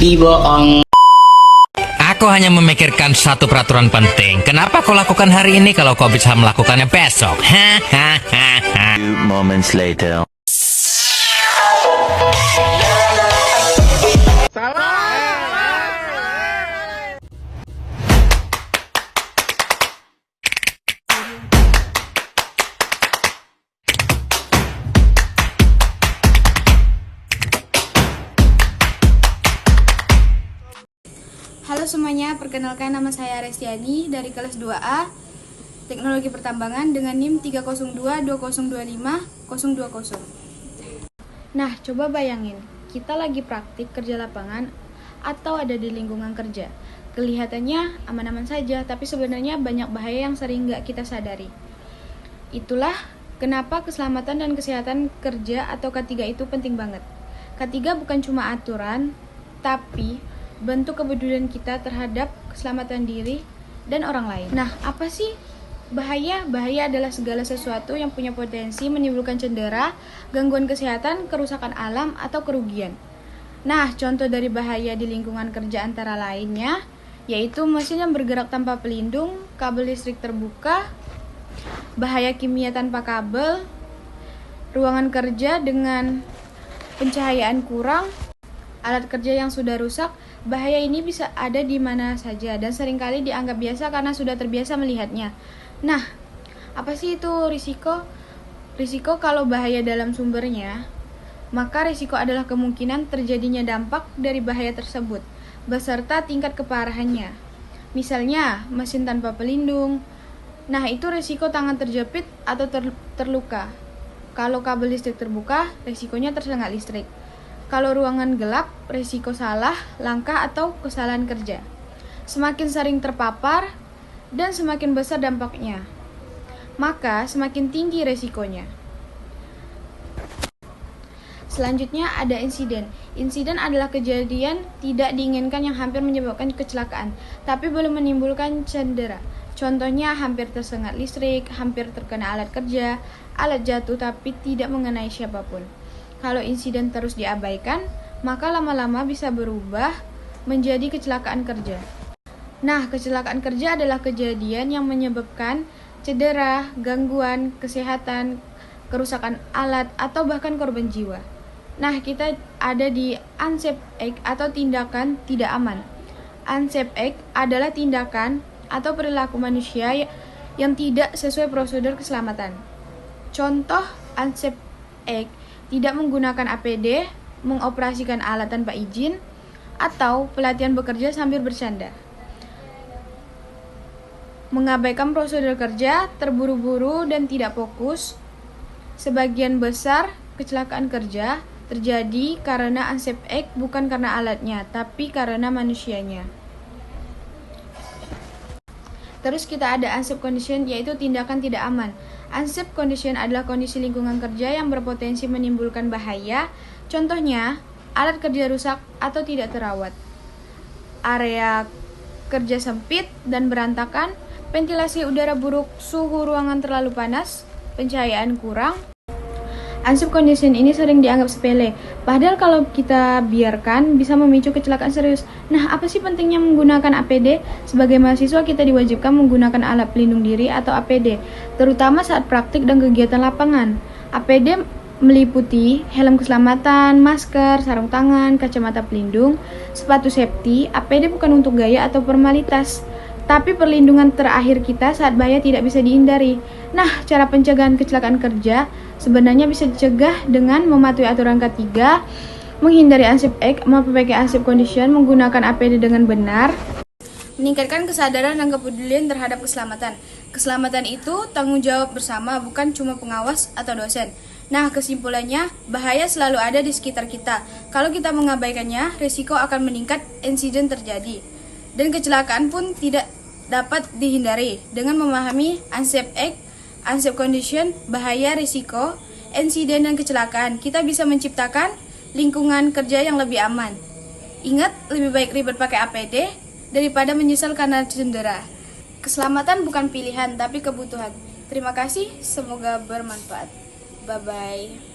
Biboong. Aku hanya memikirkan satu peraturan penting. Kenapa kau lakukan hari ini kalau kau bisa melakukannya besok? Hahaha. Few moments later. Halo semuanya, perkenalkan nama saya Restiani dari kelas 2A Teknologi Pertambangan dengan NIM 30220250020. Nah, coba bayangin, kita lagi praktik kerja lapangan atau ada di lingkungan kerja. Kelihatannya aman-aman saja, tapi sebenarnya banyak bahaya yang sering nggak kita sadari. Itulah kenapa keselamatan dan kesehatan kerja atau K3 itu penting banget. K3 bukan cuma aturan, tapi bentuk kepedulian kita terhadap keselamatan diri dan orang lain. Nah, apa sih bahaya? Bahaya adalah segala sesuatu yang punya potensi menimbulkan cedera, gangguan kesehatan, kerusakan alam, atau kerugian. Nah, contoh dari bahaya di lingkungan kerja antara lainnya yaitu mesin yang bergerak tanpa pelindung, kabel listrik terbuka, bahaya kimia tanpa kabel, ruangan kerja dengan pencahayaan kurang, alat kerja yang sudah rusak. Bahaya ini bisa ada di mana saja dan seringkali dianggap biasa karena sudah terbiasa melihatnya. Nah, apa sih itu risiko? Risiko kalau bahaya dalam sumbernya, maka risiko adalah kemungkinan terjadinya dampak dari bahaya tersebut, beserta tingkat keparahannya. Misalnya, mesin tanpa pelindung. Nah, itu risiko tangan terjepit atau terluka. Kalau kabel listrik terbuka, risikonya tersengat listrik. Kalau ruangan gelap, risiko salah, langkah, atau kesalahan kerja. Semakin sering terpapar dan semakin besar dampaknya, maka semakin tinggi risikonya. Selanjutnya ada insiden. Insiden adalah kejadian tidak diinginkan yang hampir menyebabkan kecelakaan, tapi belum menimbulkan cedera. Contohnya hampir tersengat listrik, hampir terkena alat kerja, alat jatuh tapi tidak mengenai siapapun. Kalau insiden terus diabaikan, maka lama-lama bisa berubah menjadi kecelakaan kerja. Nah, kecelakaan kerja adalah kejadian yang menyebabkan cedera, gangguan kesehatan, kerusakan alat, atau bahkan korban jiwa. Nah, kita ada di Unsafe Act atau tindakan tidak aman. Unsafe Act adalah tindakan atau perilaku manusia yang tidak sesuai prosedur keselamatan. Contoh Unsafe Act: tidak menggunakan APD, mengoperasikan alat tanpa izin, atau pelatihan bekerja sambil bercanda. Mengabaikan prosedur kerja, terburu-buru dan tidak fokus. Sebagian besar kecelakaan kerja terjadi karena Unsafe Act, bukan karena alatnya, tapi karena manusianya. Terus kita ada unsafe condition, yaitu tindakan tidak aman. Unsafe condition adalah kondisi lingkungan kerja yang berpotensi menimbulkan bahaya. Contohnya, alat kerja rusak atau tidak terawat, area kerja sempit dan berantakan, ventilasi udara buruk, suhu ruangan terlalu panas, pencahayaan kurang. Unsafe condition ini sering dianggap sepele, padahal kalau kita biarkan bisa memicu kecelakaan serius. Nah, apa sih pentingnya menggunakan APD? Sebagai mahasiswa kita diwajibkan menggunakan alat pelindung diri atau APD, terutama saat praktik dan kegiatan lapangan. APD meliputi helm keselamatan, masker, sarung tangan, kacamata pelindung, sepatu safety. APD bukan untuk gaya atau formalitas, tapi perlindungan terakhir kita saat bahaya tidak bisa dihindari. Nah, cara pencegahan kecelakaan kerja sebenarnya bisa dicegah dengan mematuhi aturan K3, menghindari Unsafe Act, memperbaiki Unsafe Condition, menggunakan APD dengan benar, meningkatkan kesadaran dan kepedulian terhadap keselamatan. Keselamatan itu tanggung jawab bersama, bukan cuma pengawas atau dosen. Nah, kesimpulannya, bahaya selalu ada di sekitar kita. Kalau kita mengabaikannya, risiko akan meningkat, insiden terjadi, dan kecelakaan pun tidak dapat dihindari. Dengan memahami Unsafe Act, Unsafe Condition, bahaya, risiko, insiden, dan kecelakaan, kita bisa menciptakan lingkungan kerja yang lebih aman. Ingat, lebih baik ribet pakai APD daripada menyesal karena cedera. Keselamatan bukan pilihan, tapi kebutuhan. Terima kasih, semoga bermanfaat. Bye-bye.